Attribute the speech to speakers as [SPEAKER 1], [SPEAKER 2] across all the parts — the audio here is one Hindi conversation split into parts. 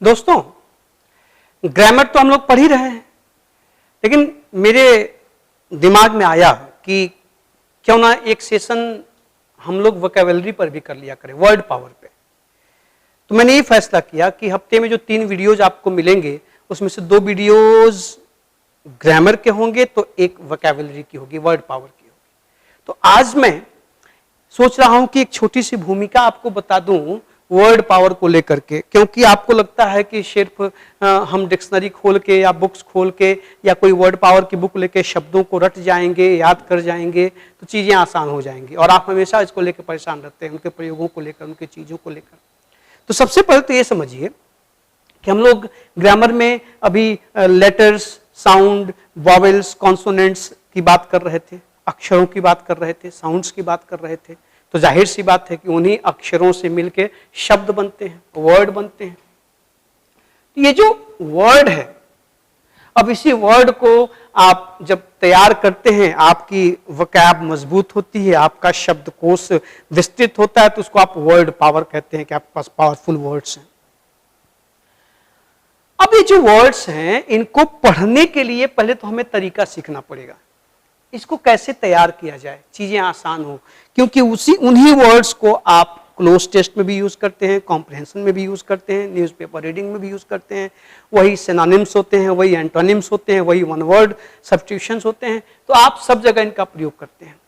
[SPEAKER 1] दोस्तों, ग्रामर तो हम लोग पढ़ ही रहे हैं, लेकिन मेरे दिमाग में आया कि क्यों ना एक सेशन हम लोग वोकैबुलरी पर भी कर लिया करें, वर्ड पावर पे। तो मैंने ये फैसला किया कि हफ्ते में जो 3 वीडियोज आपको मिलेंगे उसमें से 2 वीडियोज ग्रामर के होंगे तो एक वोकैबुलरी की होगी, वर्ड पावर की होगी। तो आज मैं सोच रहा हूं कि एक छोटी सी भूमिका आपको बता दूं वर्ड पावर को लेकर के, क्योंकि आपको लगता है कि सिर्फ हम डिक्शनरी खोल के या बुक्स खोल के या कोई वर्ड पावर की बुक लेके शब्दों को रट जाएंगे, याद कर जाएंगे तो चीजें आसान हो जाएंगी, और आप हमेशा इसको लेकर परेशान रहते हैं, उनके प्रयोगों को लेकर, उनके चीजों को लेकर। तो सबसे पहले तो ये समझिए कि हम लोग ग्रामर में अभी लेटर्स, साउंड, वॉवेल्स, कॉन्सोनेंट्स की बात कर रहे थे, अक्षरों की बात कर रहे थे, साउंड्स की बात कर रहे थे। तो जाहिर सी बात है कि उन्हीं अक्षरों से मिलके शब्द बनते हैं, वर्ड बनते हैं। तो ये जो वर्ड है, अब इसी वर्ड को आप जब तैयार करते हैं, आपकी वोकैब मजबूत होती है, आपका शब्दकोश विस्तृत होता है, तो उसको आप वर्ड पावर कहते हैं कि आपके पास पावरफुल वर्ड्स हैं। अब ये जो वर्ड्स हैं, इनको पढ़ने के लिए पहले तो हमें तरीका सीखना पड़ेगा, इसको कैसे तैयार किया जाए, चीजें आसान हो, क्योंकि उन्हीं वर्ड्स को आप क्लोज टेस्ट में भी यूज करते हैं, कॉम्प्रिहेंशन में भी यूज करते हैं, न्यूज़पेपर रीडिंग में भी यूज करते हैं, वही सिनोनिम्स होते हैं, वही एंटोनिम्स होते हैं, वही वन वर्ड सब्स्टिट्यूशंस होते हैं, तो आप सब जगह इनका प्रयोग करते हैं।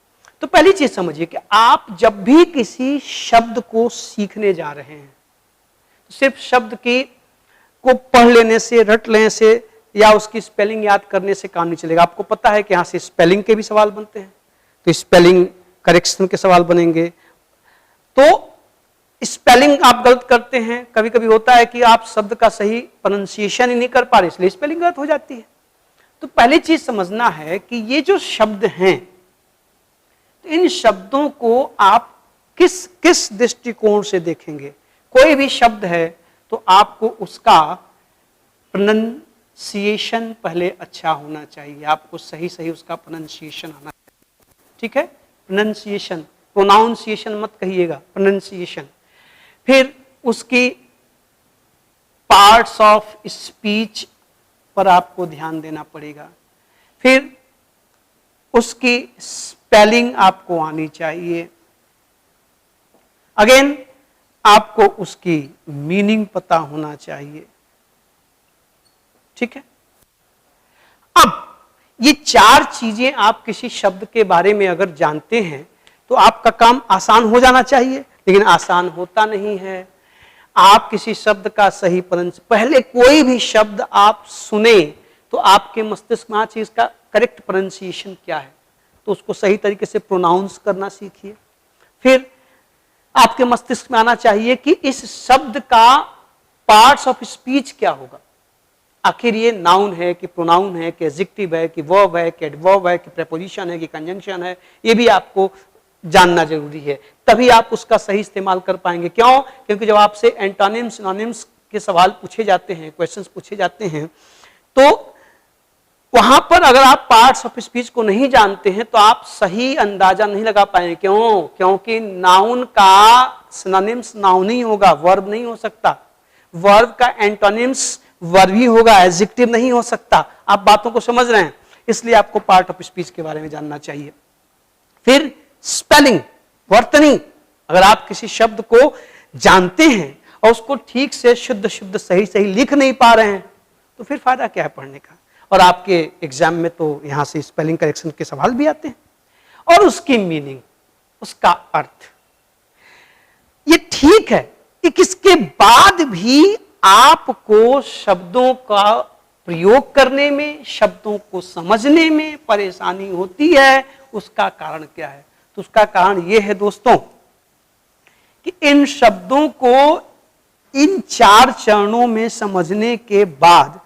[SPEAKER 1] तो पहली चीज समझिए कि आप जब भी किसी शब्द को सीखने जा रहे हैं, तो सिर्फ शब्द को पढ़ लेने से, रट लेने से या उसकी स्पेलिंग याद करने से काम नहीं चलेगा। आपको पता है कि यहां से स्पेलिंग के भी सवाल बनते हैं, तो स्पेलिंग करेक्शन के सवाल बनेंगे। तो स्पेलिंग आप गलत करते हैं, कभी कभी होता है कि आप शब्द का सही प्रोनाउंसिएशन ही नहीं कर पा रहे, इसलिए स्पेलिंग गलत हो जाती है। तो पहली चीज समझना है कि ये जो शब्द हैं, तो इन शब्दों को आप किस किस दृष्टिकोण से देखेंगे। कोई भी शब्द है तो आपको उसका प्रोनाउंसिएशन पहले अच्छा होना चाहिए, आपको सही सही उसका प्रोनाउंसिएशन आना चाहिए, ठीक है। प्रोनाउंसिएशन, प्रोनाउंसिएशन मत कहिएगा, प्रोनाउंसिएशन। फिर उसकी पार्ट्स ऑफ स्पीच पर आपको ध्यान देना पड़ेगा। फिर उसकी स्पेलिंग आपको आनी चाहिए। अगेन आपको उसकी मीनिंग पता होना चाहिए, ठीक है। अब ये 4 चीजें आप किसी शब्द के बारे में अगर जानते हैं तो आपका काम आसान हो जाना चाहिए, लेकिन आसान होता नहीं है। आप किसी शब्द का सही पहले कोई भी शब्द आप सुने तो आपके मस्तिष्क में चीज का करेक्ट प्रोनाउंसिएशन क्या है, तो उसको सही तरीके से प्रोनाउंस करना सीखिए। फिर आपके मस्तिष्क में आना चाहिए कि इस शब्द का पार्ट्स ऑफ स्पीच क्या होगा। आखिर ये नाउन है कि प्रोनाउन है कि एडजेक्टिव है कि वर्ब है कि एडवर्ब है कि प्रीपोजिशन है कि कंजंक्शन है, ये भी आपको जानना जरूरी है, तभी आप उसका सही इस्तेमाल कर पाएंगे। क्यों? क्योंकि जब आपसे एंटोनिम्स, सिनोनिम्स के सवाल पूछे जाते हैं, क्वेश्चंस पूछे जाते हैं, तो वहां पर अगर आप पार्ट्स ऑफ स्पीच को नहीं जानते हैं तो आप सही अंदाजा नहीं लगा पाएंगे। क्यों? क्योंकि नाउन का सिनोनिम्स नाउन ही होगा, वर्ब नहीं हो सकता। वर्ब का एंटोनिम्स वर्ब ही होगा, एडजेक्टिव नहीं हो सकता। आप बातों को समझ रहे हैं, इसलिए आपको पार्ट ऑफ स्पीच के बारे में जानना चाहिए। फिर स्पेलिंग, वर्तनी, अगर आप किसी शब्द को जानते हैं और उसको ठीक से शुद्ध शुद्ध सही सही लिख नहीं पा रहे हैं तो फिर फायदा क्या है पढ़ने का। और आपके एग्जाम में तो यहां से स्पेलिंग करेक्शन के सवाल भी आते हैं। और उसकी मीनिंग, उसका अर्थ, ये ठीक है कि किसके बाद भी आपको शब्दों का प्रयोग करने में, शब्दों को समझने में परेशानी होती है। उसका कारण क्या है? तो उसका कारण यह है दोस्तों कि इन शब्दों को इन 4 चरणों में समझने के बाद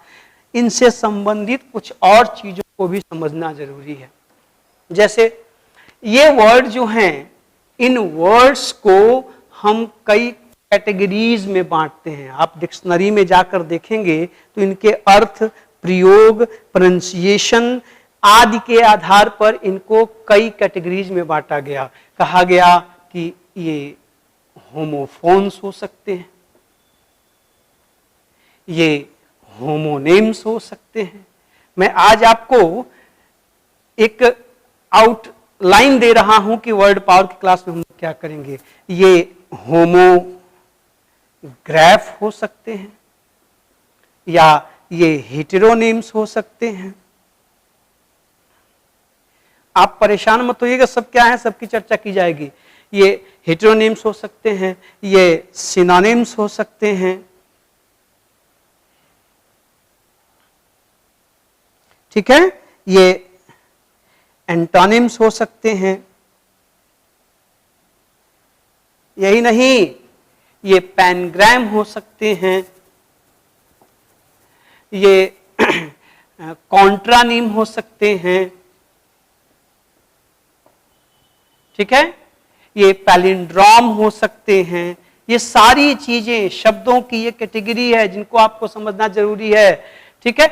[SPEAKER 1] इनसे संबंधित कुछ और चीजों को भी समझना जरूरी है। जैसे ये वर्ड जो हैं, इन वर्ड्स को हम कई कैटेगरीज में बांटते हैं। आप डिक्शनरी में जाकर देखेंगे तो इनके अर्थ, प्रयोग, प्रोनाउंसिएशन आदि के आधार पर इनको कई कैटेगरीज में बांटा गया। कहा गया कि ये होमोफोन्स हो सकते हैं, ये होमोनेम्स हो सकते हैं। मैं आज आपको एक आउटलाइन दे रहा हूं कि वर्ड पावर की क्लास में हम क्या करेंगे। ये होमोग्राफ हो सकते हैं या ये हेटेरोनिम्स हो सकते हैं। आप परेशान मत होइएगा, सब क्या है, सबकी चर्चा की जाएगी। ये हेटेरोनिम्स हो सकते हैं, ये सिनोनिम्स हो सकते हैं, ठीक है, ये एंटोनिम्स हो सकते हैं। यही नहीं, ये पैनग्राम हो सकते हैं, ये कॉन्ट्रानिम हो सकते हैं, ठीक है, ये पैलिंड्रोम हो सकते हैं। ये सारी चीजें शब्दों की ये कैटेगरी है जिनको आपको समझना जरूरी है, ठीक है।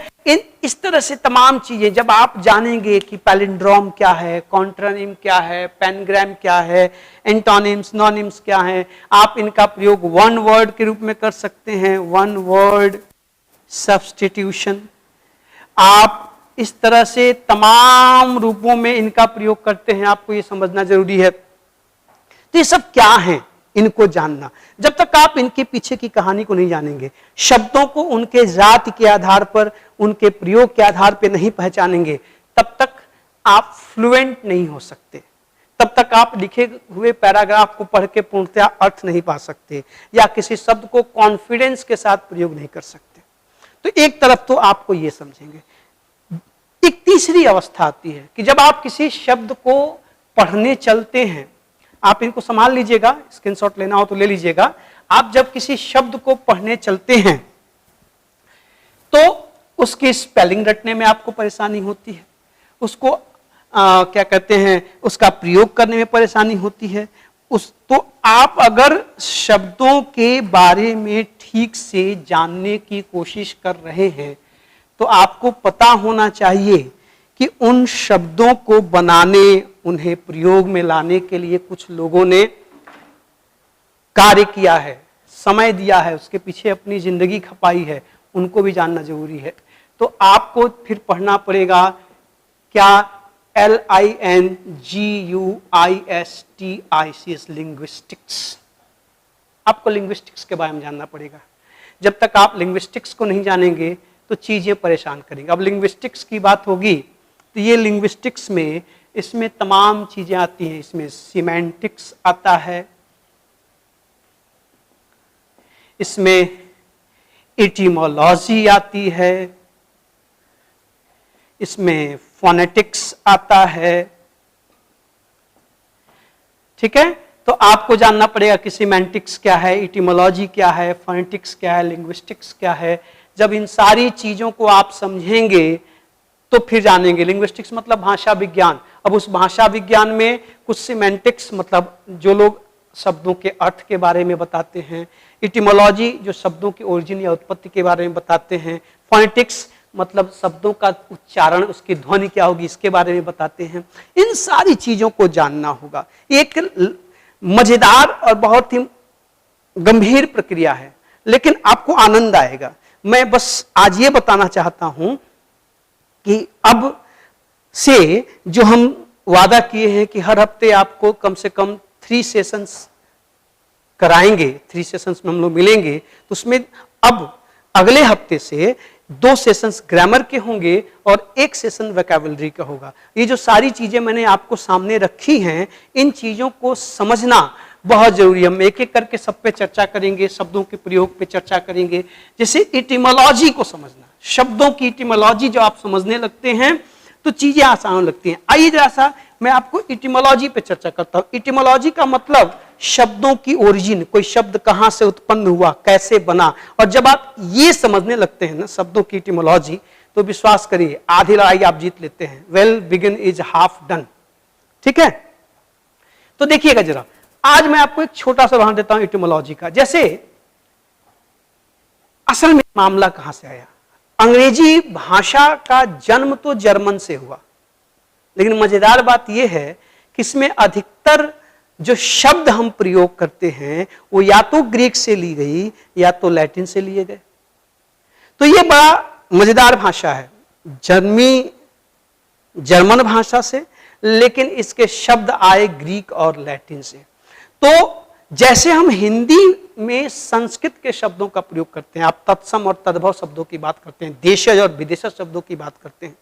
[SPEAKER 1] इस तरह से तमाम चीजें जब आप जानेंगे कि पैलिंड्रोम क्या है, कॉन्ट्रानिम क्या है, पैनग्राम क्या है, एंटोनिम्स नॉनिम्स क्या है, आप इनका प्रयोग वन वर्ड के रूप में कर सकते हैं, वन वर्ड सब्स्टिट्यूशन। आप इस तरह से तमाम रूपों में इनका प्रयोग करते हैं, आपको ये समझना जरूरी है। तो ये सब क्या है, इनको जानना। जब तक आप इनके पीछे की कहानी को नहीं जानेंगे, शब्दों को उनके जाति के आधार पर, उनके प्रयोग के आधार पर नहीं पहचानेंगे, तब तक आप फ्लुएंट नहीं हो सकते, तब तक आप लिखे हुए पैराग्राफ को पढ़ के पूर्णतया अर्थ नहीं पा सकते, या किसी शब्द को कॉन्फिडेंस के साथ प्रयोग नहीं कर सकते। तो एक तरफ तो आपको ये समझेंगे। एक तीसरी अवस्था आती है कि जब आप किसी शब्द को पढ़ने चलते हैं, आप इनको संभाल लीजिएगा, स्क्रीनशॉट लेना हो तो ले लीजिएगा। आप जब किसी शब्द को पढ़ने चलते हैं तो उसकी स्पेलिंग रटने में आपको परेशानी होती है, उसको क्या कहते हैं, उसका प्रयोग करने में परेशानी होती है। तो आप अगर शब्दों के बारे में ठीक से जानने की कोशिश कर रहे हैं तो आपको पता होना चाहिए कि उन शब्दों को बनाने, उन्हें प्रयोग में लाने के लिए कुछ लोगों ने कार्य किया है, समय दिया है, उसके पीछे अपनी जिंदगी खपाई है, उनको भी जानना जरूरी है। तो आपको फिर पढ़ना पड़ेगा क्या, LINGUISTICS, लिंग्विस्टिक्स। आपको लिंग्विस्टिक्स के बारे में जानना पड़ेगा। जब तक आप लिंग्विस्टिक्स को नहीं जानेंगे तो चीजें परेशान करेंगे। अब लिंग्विस्टिक्स की बात होगी तो ये लिंग्विस्टिक्स में इसमें तमाम चीजें आती हैं। इसमें सिमेंटिक्स आता है, इसमें एटिमोलॉजी आती है, इसमें फोनेटिक्स आता है, ठीक है। तो आपको जानना पड़ेगा कि सिमेंटिक्स क्या है, एटिमोलॉजी क्या है, फोनेटिक्स क्या है, लिंग्विस्टिक्स क्या है। जब इन सारी चीजों को आप समझेंगे तो फिर जानेंगे। लिंग्विस्टिक्स मतलब भाषा विज्ञान। अब उस भाषा विज्ञान में कुछ सिमेंटिक्स मतलब जो लोग शब्दों के अर्थ के बारे में बताते हैं, एटिमोलॉजी जो शब्दों की ओरिजिन या उत्पत्ति के बारे में बताते हैं, फोनेटिक्स मतलब शब्दों का उच्चारण, उसकी ध्वनि क्या होगी, इसके बारे में बताते हैं। इन सारी चीजों को जानना होगा। एक मजेदार और बहुत ही गंभीर प्रक्रिया है, लेकिन आपको आनंद आएगा। मैं बस आज ये बताना चाहता हूं कि अब से जो हम वादा किए हैं कि हर हफ्ते आपको कम से कम 3 सेशंस कराएंगे, 3 सेशंस में हम लोग मिलेंगे, तो उसमें अब अगले हफ्ते से 2 सेशंस ग्रामर के होंगे और 1 सेशन वोकैबुलरी का होगा। ये जो सारी चीजें मैंने आपको सामने रखी हैं, इन चीजों को समझना बहुत जरूरी है। हम एक एक करके सब पे चर्चा करेंगे, शब्दों के प्रयोग पे चर्चा करेंगे। जैसे एटिमोलॉजी को समझना, शब्दों की एटिमोलॉजी जो आप समझने लगते हैं तो चीजें आसान होने लगती हैं। आइए जरा सा मैं आपको एटिमोलॉजी पे चर्चा करता हूं। एटिमोलॉजी का मतलब शब्दों की ओरिजिन, कोई शब्द कहां से उत्पन्न हुआ, कैसे बना। और जब आप ये समझने लगते हैं ना शब्दों की एटिमोलॉजी, तो विश्वास करिए आधी लड़ाई आप जीत लेते हैं। Well begin is half done, ठीक है। तो देखिएगा जरा, आज मैं आपको एक छोटा सा उदाहरण देता हूं एटिमोलॉजी का। जैसे असल में मामला कहां से आया। अंग्रेजी भाषा का जन्म तो जर्मन से हुआ, लेकिन मजेदार बात यह है कि इसमें अधिकतर जो शब्द हम प्रयोग करते हैं वो या तो ग्रीक से ली गई या तो लैटिन से लिए गए। तो ये बड़ा मजेदार भाषा है, जर्मन भाषा से, लेकिन इसके शब्द आए ग्रीक और लैटिन से। तो जैसे हम हिंदी में संस्कृत के शब्दों का प्रयोग करते हैं, आप तत्सम और तद्भव शब्दों की बात करते हैं, देशज और विदेशज शब्दों की बात करते हैं,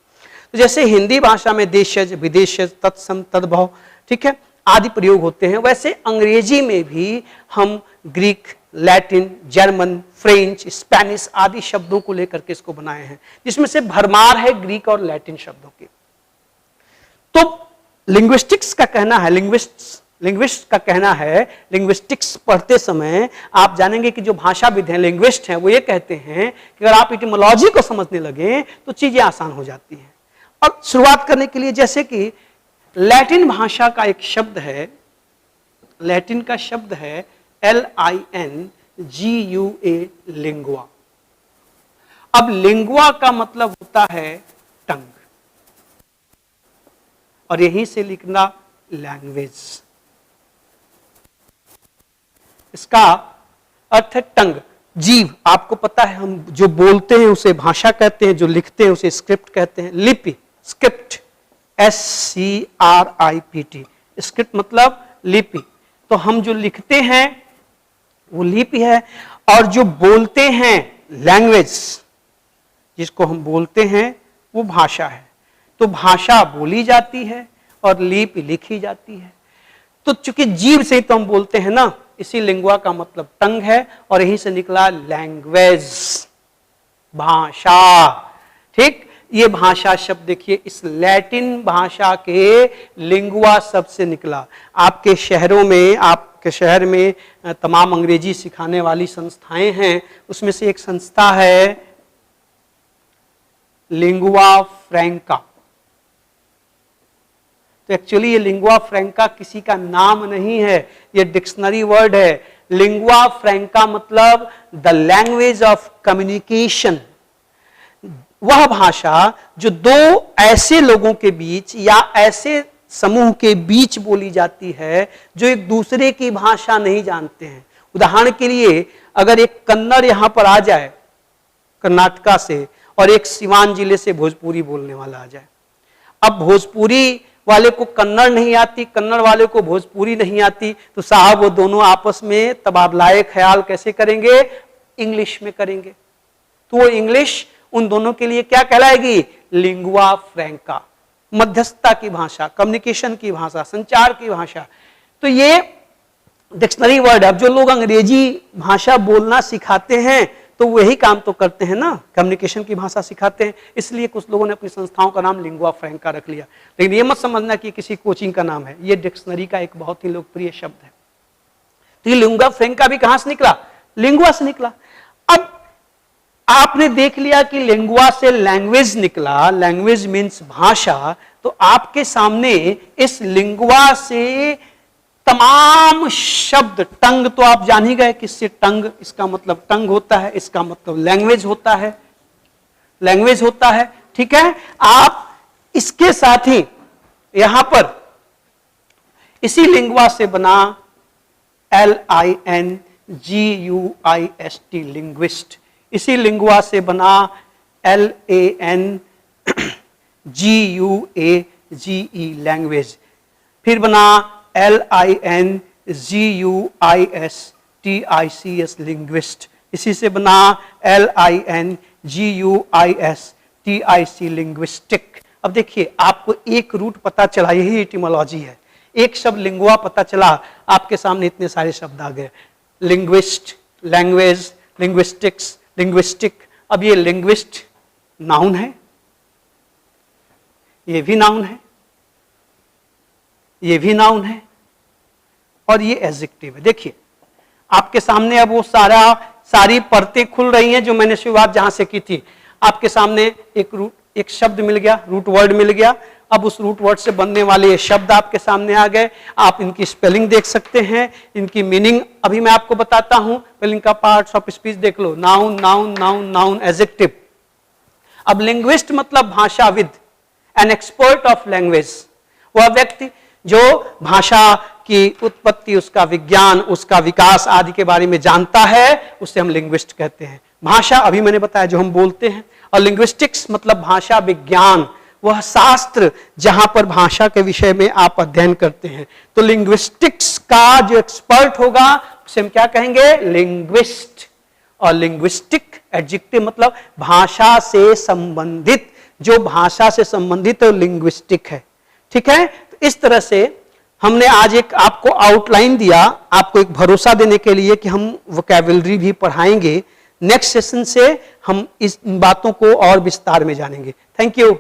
[SPEAKER 1] तो जैसे हिंदी भाषा में देशज, विदेशज, तत्सम, तद्भव, ठीक है, आदि प्रयोग होते हैं, वैसे अंग्रेजी में भी हम Greek, Latin, German, French, Spanish आदि शब्दों को लेकर के इसको बनाए हैं, जिसमें से भरमार है ग्रीक और लैटिन शब्दों की। तो लिंग्विस्टिक्स का कहना है, लिंग्विस्ट का कहना है, लिंग्विस्टिक्स पढ़ते समय आप जानेंगे कि जो भाषाविद हैं, लिंग्विस्ट हैं, वो ये कहते हैं कि अगर आप इटिमोलॉजी को समझने लगे तो चीजें आसान हो जाती हैं। और शुरुआत करने के लिए, जैसे कि लैटिन भाषा का एक शब्द है, लैटिन का शब्द है LINGUA, लिंगुआ। अब लिंगुआ का मतलब होता है टंग, और यहीं से लिखना लैंग्वेज। इसका अर्थ है टंग, जीव। आपको पता है हम जो बोलते हैं उसे भाषा कहते हैं, जो लिखते हैं उसे स्क्रिप्ट कहते हैं। लिपि, स्क्रिप्ट, SCRIPT, स्क्रिप्ट मतलब लिपि। तो हम जो लिखते हैं वो लिपि है, और जो बोलते हैं लैंग्वेज, जिसको हम बोलते हैं वो भाषा है। तो भाषा बोली जाती है और लिपि लिखी जाती है। तो चूंकि जीव से तो हम बोलते हैं ना, इसी लिंगुआ का मतलब टंग है, और यहीं से निकला लैंग्वेज, भाषा। ठीक, ये भाषा शब्द देखिए इस लैटिन भाषा के लिंगुआ शब्द से निकला। आपके शहरों में, आपके शहर में तमाम अंग्रेजी सिखाने वाली संस्थाएं हैं, उसमें से एक संस्था है लिंगुआ फ्रैंका। तो एक्चुअली ये लिंगुआ फ्रैंका किसी का नाम नहीं है, ये डिक्शनरी वर्ड है। लिंगुआ फ्रैंका मतलब द लैंग्वेज ऑफ कम्युनिकेशन, वह भाषा जो दो ऐसे लोगों के बीच या ऐसे समूह के बीच बोली जाती है जो एक दूसरे की भाषा नहीं जानते हैं। उदाहरण के लिए, अगर एक कन्नड़ यहां पर आ जाए कर्नाटका से, और एक सिवान जिले से भोजपुरी बोलने वाला आ जाए, अब भोजपुरी वाले को कन्नड़ नहीं आती, कन्नड़ वाले को भोजपुरी नहीं आती, तो साहब वो दोनों आपस में तबादलाए ख्याल कैसे करेंगे? इंग्लिश में करेंगे। तो वो इंग्लिश उन दोनों के लिए क्या कहलाएगी? लिंगुआ फ्रैंका, मध्यस्थता की भाषा, कम्युनिकेशन की भाषा, संचार की भाषा। तो ये डिक्शनरी वर्ड है। अब जो लोग अंग्रेजी भाषा बोलना सिखाते हैं तो वही काम तो करते हैं ना, कम्युनिकेशन की भाषा सिखाते हैं, इसलिए कुछ लोगों ने अपनी संस्थाओं का नाम लिंगुआ फ्रैंका रख लिया। लेकिन ये मत समझना कि किसी कोचिंग का नाम है, ये डिक्शनरी का एक बहुत ही लोकप्रिय शब्द है। तो ये लिंगुआ फ्रैंका भी कहां से निकला? लिंगुआ से निकला। अब आपने देख लिया कि लिंगुआ से लैंग्वेज निकला, लैंग्वेज मीन्स भाषा, तो आपके सामने इस लिंगुआ से तमाम शब्द, टंग तो आप जान ही गए किससे टंग, इसका मतलब टंग होता है, इसका मतलब लैंग्वेज होता है, लैंग्वेज होता है। ठीक है, आप इसके साथ ही यहां पर इसी लिंगुआ से बना LINGUIST, लिंग्विस्ट। इसी लिंगुआ से बना LANGUAGE, लैंग्वेज। फिर बना LINGUISTICS, लिंग्विस्ट। इसी से बना LINGUISTIC, लिंग्विस्टिक। अब देखिए, आपको एक रूट पता चला, यही एटिमोलॉजी है। एक शब्द लिंगुआ पता चला, आपके सामने इतने सारे शब्द आ गए। Linguist, language, linguistics, linguistic. अब ये लिंग्विस्ट नाउन है, ये भी नाउन है, ये भी नाउन है, और ये एडजेक्टिव है। देखिए आपके सामने अब वो सारी परतें खुल रही हैं जो मैंने शुरुआत जहां से की थी। आपके सामने एक शब्द मिल गया, रूट वर्ड मिल गया। अब उस रूट वर्ड से बनने वाले ये शब्द आपके सामने आ गए। आप इनकी स्पेलिंग देख सकते हैं, इनकी मीनिंग अभी मैं आपको बताता हूं। पहले इनका पार्ट्स ऑफ स्पीच देख लो, noun, noun, noun, noun, adjective. अब लिंग्विस्ट मतलब भाषाविद, एन एक्सपर्ट ऑफ लैंग्वेज, वह व्यक्ति जो भाषा की उत्पत्ति, उसका विज्ञान, उसका विकास आदि के बारे में जानता है, उसे हम लिंग्विस्ट कहते हैं। भाषा अभी मैंने बताया जो हम बोलते हैं, और लिंग्विस्टिक्स मतलब भाषा विज्ञान, वह शास्त्र जहां पर भाषा के विषय में आप अध्ययन करते हैं। तो लिंग्विस्टिक्स का जो एक्सपर्ट होगा उसे हम क्या कहेंगे? लिंग्विस्ट। और लिंग्विस्टिक एडजेक्टिव मतलब भाषा से संबंधित, जो भाषा से संबंधित है लिंग्विस्टिक है। ठीक है, तो इस तरह से हमने आज एक आपको आउटलाइन दिया, आपको एक भरोसा देने के लिए कि हम वोकैबुलरी भी पढ़ाएंगे। नेक्स्ट सेशन से हम इस बातों को और विस्तार में जानेंगे। Thank you.